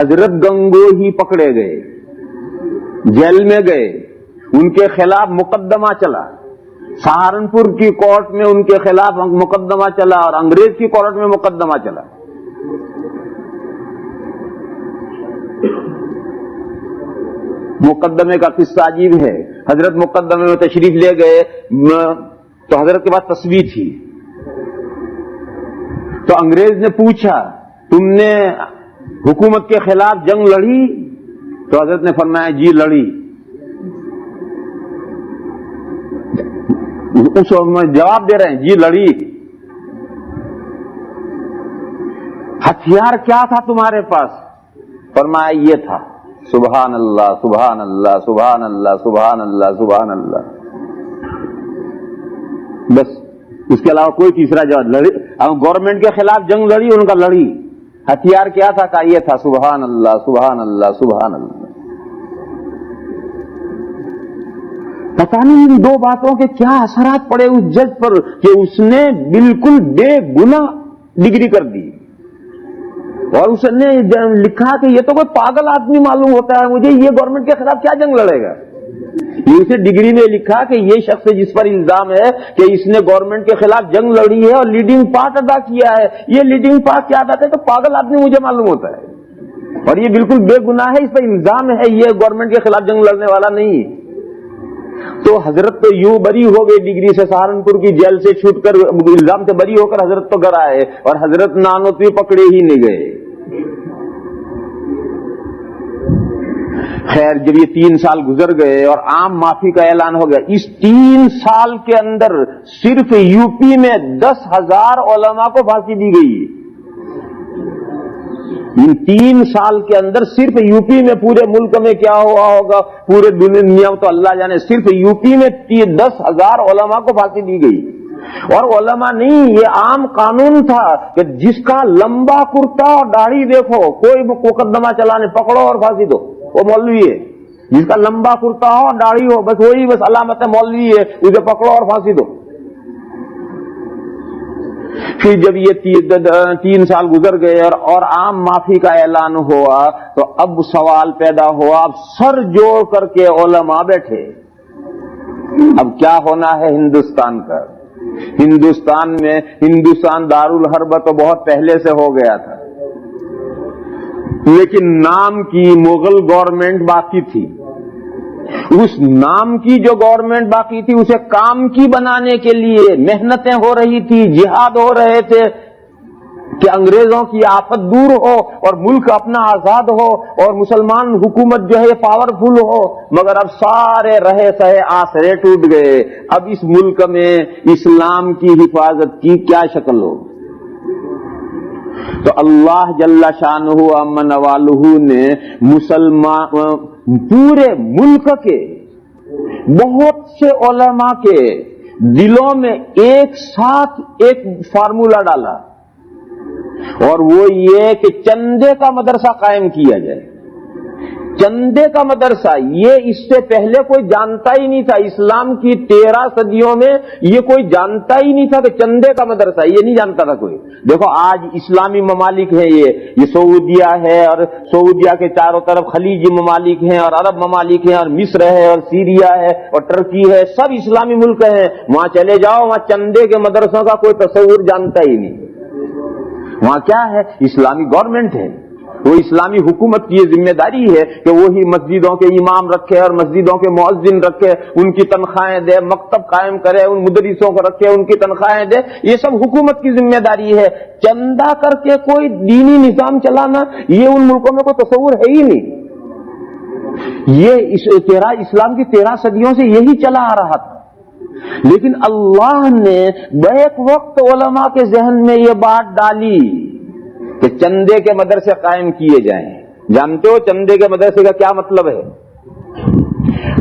حضرت گنگوہی پکڑے گئے, جیل میں گئے, ان کے خلاف مقدمہ چلا, سہارنپور کی کورٹ میں ان کے خلاف مقدمہ چلا اور انگریز کی کورٹ میں مقدمہ چلا. مقدمے کا قصہ عجیب ہے. حضرت مقدمے میں تشریف لے گئے تو حضرت کے پاس تصویر تھی, تو انگریز نے پوچھا تم نے حکومت کے خلاف جنگ لڑی؟ تو حضرت نے فرمایا جی لڑی. اس میں جواب دے رہے ہیں جی لڑی. ہتھیار کیا تھا تمہارے پاس؟ فرمایا یہ تھا. سبحان اللہ سبحان اللہ سبحان اللہ سبحان اللہ سبحان اللہ. بس اس کے علاوہ کوئی تیسرا جواب. لڑی گورنمنٹ کے خلاف جنگ لڑی, ان کا لڑی. ہتھیار کیا تھا؟ کہا یہ تھا. سبحان اللہ سبحان اللہ سبحان اللہ. پتہ نہیں ان دو باتوں کے کیا اثرات پڑے اس جج پر کہ اس نے بالکل بے گناہ ڈگری کر دی, اور اس نے لکھا کہ یہ تو کوئی پاگل آدمی معلوم ہوتا ہے مجھے, یہ گورنمنٹ کے خلاف کیا جنگ لڑے گا. یہ اسے ڈگری میں لکھا کہ یہ شخص جس پر الزام ہے کہ اس نے گورنمنٹ کے خلاف جنگ لڑی ہے اور لیڈنگ پارٹ ادا کیا ہے, یہ لیڈنگ پارٹ کیا ادا کرے تو پاگل آدمی مجھے معلوم ہوتا ہے, اور یہ بالکل بے گناہ ہے, اس پر الزام ہے, یہ گورنمنٹ کے خلاف جنگ لڑنے والا نہیں. تو حضرت تو یوں بری ہو گئے ڈگری سے, سہارنپور کی جیل سے چھوٹ کر الزام سے بری ہو کر حضرت تو گھر آئے, اور حضرت نانوتوی پکڑے ہی نہیں گئے. خیر جب یہ 3 سال گزر گئے اور عام معافی کا اعلان ہو گیا, اس 3 سال کے اندر صرف یو پی میں 10,000 علماء کو پھانسی دی گئی. ان 3 سال کے اندر صرف یو پی میں, پورے ملک میں کیا ہوا ہوگا پورے دنیا میں تو اللہ جانے, صرف یو پی میں 10,000 علماء کو پھانسی دی گئی. اور علماء نہیں, یہ عام قانون تھا کہ جس کا لمبا کرتا اور داڑھی دیکھو کوئی مقدمہ چلانے پکڑو اور پھانسی دو, وہ مولوی ہے. جس کا لمبا کرتا ہو اور داڑھی ہو بس وہی بس علامت مولوی ہے, اسے پکڑو اور پھانسی دو. پھر جب یہ 3 سال گزر گئے اور عام معافی کا اعلان ہوا تو اب سوال پیدا ہوا, اب سر جوڑ کر کے علماء بیٹھے, اب کیا ہونا ہے ہندوستان کا. ہندوستان دارالحرب تو بہت پہلے سے ہو گیا تھا, لیکن نام کی مغل گورنمنٹ باقی تھی. اس نام کی جو گورنمنٹ باقی تھی اسے کام کی بنانے کے لیے محنتیں ہو رہی تھی, جہاد ہو رہے تھے کہ انگریزوں کی آفت دور ہو اور ملک اپنا آزاد ہو اور مسلمان حکومت جو ہے پاورفل ہو. مگر اب سارے رہے سہے آسرے ٹوٹ گئے. اب اس ملک میں اسلام کی حفاظت کی کیا شکل ہو؟ تو اللہ جل شانہ امن والہ نے مسلمان پورے ملک کے بہت سے علماء کے دلوں میں ایک ساتھ ایک فارمولہ ڈالا, اور وہ یہ کہ چندے کا مدرسہ قائم کیا جائے. چندے کا مدرسہ یہ اس سے پہلے کوئی جانتا ہی نہیں تھا. اسلام کی 13 صدیوں میں یہ کوئی جانتا ہی نہیں تھا کہ چندے کا مدرسہ, یہ نہیں جانتا تھا کوئی. دیکھو آج اسلامی ممالک ہیں, یہ سعودیہ ہے, اور سعودیہ کے چاروں طرف خلیجی ممالک ہیں, اور عرب ممالک ہیں, اور مصر ہے, اور سیریا ہے, اور ترکی ہے, سب اسلامی ملک ہیں. وہاں چلے جاؤ, وہاں چندے کے مدرسوں کا کوئی تصور جانتا ہی نہیں. وہاں کیا ہے؟ اسلامی گورنمنٹ ہے, وہ اسلامی حکومت کی یہ ذمہ داری ہے کہ وہی مسجدوں کے امام رکھے اور مسجدوں کے مؤذن رکھے, ان کی تنخواہیں دے, مکتب قائم کرے, ان مدرسوں کو رکھے, ان کی تنخواہیں دے. یہ سب حکومت کی ذمہ داری ہے. چندہ کر کے کوئی دینی نظام چلانا یہ ان ملکوں میں کوئی تصور ہے ہی نہیں. یہ اسلام کی 13 صدیوں سے یہی چلا آ رہا تھا. لیکن اللہ نے بیک وقت علماء کے ذہن میں یہ بات ڈالی کہ چندے کے مدرسے قائم کیے جائیں. جانتے ہو چندے کے مدرسے کا کیا مطلب ہے؟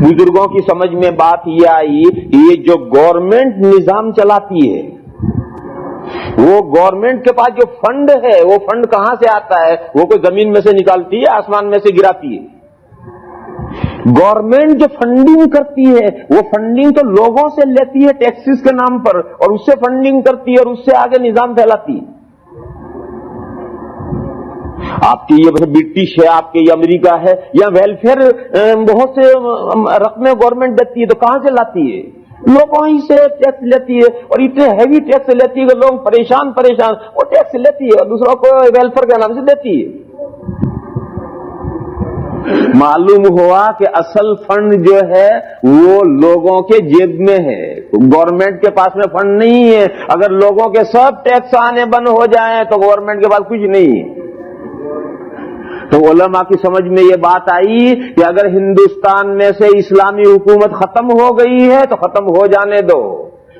بزرگوں کی سمجھ میں بات یہ آئی, یہ جو گورنمنٹ نظام چلاتی ہے, وہ گورنمنٹ کے پاس جو فنڈ ہے, وہ فنڈ کہاں سے آتا ہے؟ وہ کوئی زمین میں سے نکالتی ہے, آسمان میں سے گراتی ہے. گورنمنٹ جو فنڈنگ کرتی ہے وہ فنڈنگ تو لوگوں سے لیتی ہے ٹیکسز کے نام پر, اور اس سے فنڈنگ کرتی ہے اور اس سے آگے نظام پھیلاتی ہے. آپ کی یہ برٹش ہے، آپ کے یہ امریکہ ہے، یا ویلفیئر بہت سے رقمیں گورنمنٹ دیتی ہے، تو کہاں سے لاتی ہے؟ لوگ وہیں سے ٹیکس لیتی ہے، اور اتنے ہیوی ٹیکس لیتی ہے کہ لوگ پریشان وہ ٹیکس لیتی ہے اور دوسروں کو ویلفیئر کے نام سے دیتی ہے۔ معلوم ہوا کہ اصل فنڈ جو ہے وہ لوگوں کے جیب میں ہے، گورنمنٹ کے پاس میں فنڈ نہیں ہے۔ اگر لوگوں کے سب ٹیکس آنے بند ہو جائیں تو گورنمنٹ کے پاس کچھ نہیں ہے۔ تو علماء کی سمجھ میں یہ بات آئی کہ اگر ہندوستان میں سے اسلامی حکومت ختم ہو گئی ہے تو ختم ہو جانے دو،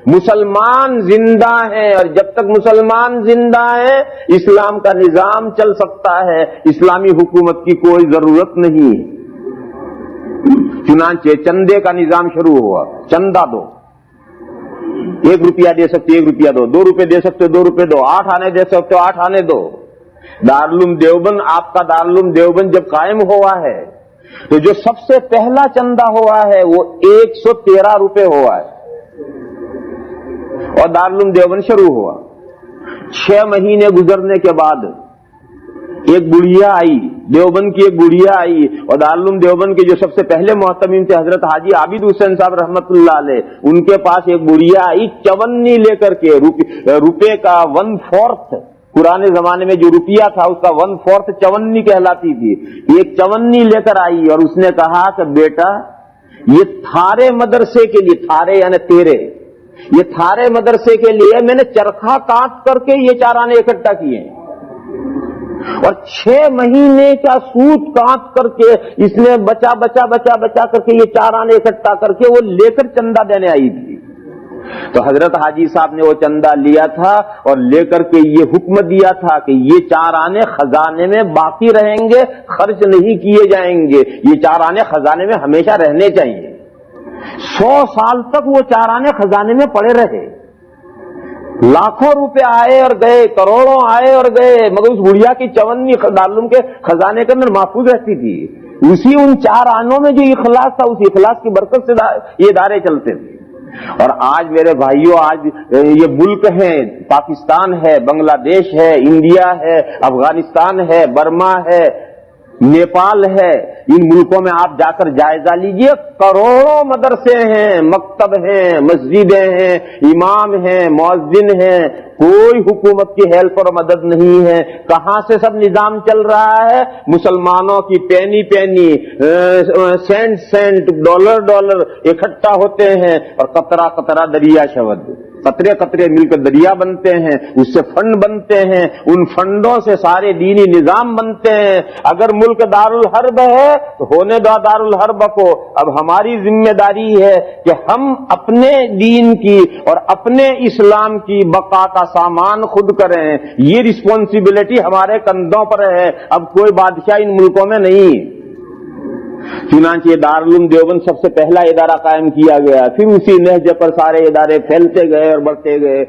مسلمان زندہ ہیں، اور جب تک مسلمان زندہ ہیں اسلام کا نظام چل سکتا ہے، اسلامی حکومت کی کوئی ضرورت نہیں۔ چنانچہ چندے کا نظام شروع ہوا، چندہ دو، 1 روپیہ دے سکتے 1 روپیہ دو، 2 روپے دے سکتے 2 روپے دو، 8 آنے دے سکتے 8 آنے دو۔ دارالعلوم دیوبند، آپ کا دارالعلوم دیوبند جب قائم ہوا ہے تو جو سب سے پہلا چندہ ہوا ہے وہ 113 روپے ہوا ہے، اور دارالعلوم دیوبند شروع ہوا۔ 6 مہینے گزرنے کے بعد ایک بڑھیا آئی، دیوبند کی ایک بڑھیا آئی، اور دارالعلوم دیوبند کے جو سب سے پہلے محتمم تھے حضرت حاجی عابد حسین صاحب رحمت اللہ علیہ، ان کے پاس ایک بڑھیا آئی چونی لے کر کے، روپے کا 1/4، پرانے زمانے میں جو روپیہ تھا اس کا 1/4 چونی کہلاتی تھی، ایک چونی لے کر آئی اور اس نے کہا کہ بیٹا یہ تھارے مدرسے کے لیے، تھارے یعنی تیرے، یہ تھارے مدرسے کے لیے میں نے چرخا کاٹ کر کے یہ 4 آنے اکٹھا کیے ہیں، اور 6 مہینے کا سود کاٹ کر کے اس نے بچا کر کے یہ 4 آنے اکٹھا کر کے وہ لے کر چندہ دینے آئی تھی۔ تو حضرت حاجی صاحب نے وہ چندہ لیا تھا اور لے کر کے یہ حکم دیا تھا کہ یہ 4 آنے خزانے میں باقی رہیں گے، خرچ نہیں کیے جائیں گے، یہ 4 آنے خزانے میں ہمیشہ رہنے چاہیے۔ 100 سال تک وہ 4 آنے خزانے میں پڑے رہے، لاکھوں روپے آئے اور گئے، کروڑوں آئے اور گئے، مگر اس بڑھیا کی چونی دارالعلوم کے خزانے کے اندر محفوظ رہتی تھی۔ اسی ان 4 آنوں میں جو اخلاص تھا، اس اخلاص کی برکت سے یہ ادارے چلتے تھے۔ اور آج میرے بھائیوں، آج یہ ملک ہیں، پاکستان ہے، بنگلہ دیش ہے، انڈیا ہے، افغانستان ہے، برما ہے، نیپال ہے، ان ملکوں میں آپ جا کر جائزہ لیجئے، کروڑوں مدرسے ہیں، مکتب ہیں، مسجدیں ہیں، امام ہیں، مؤذن ہیں، کوئی حکومت کی ہیلپ اور مدد نہیں ہے۔ کہاں سے سب نظام چل رہا ہے؟ مسلمانوں کی پینی سینٹ ڈالر اکٹھا ہوتے ہیں، اور قطرہ قطرہ دریا شود، قطرے قطرے مل کر دریا بنتے ہیں، اس سے فنڈ بنتے ہیں، ان فنڈوں سے سارے دینی نظام بنتے ہیں۔ اگر ملک دارالحرب ہے تو ہونے دو دارالحرب کو، اب ہماری ذمہ داری ہے کہ ہم اپنے دین کی اور اپنے اسلام کی بقا کا سامان خود کریں، یہ رسپانسبلٹی ہمارے کندھوں پر ہے، اب کوئی بادشاہ ان ملکوں میں نہیں۔ چنانچہ دارالعلوم دیوبند سب سے پہلا ادارہ قائم کیا گیا، پھر اسی نہج پر سارے ادارے پھیلتے گئے اور بڑھتے گئے۔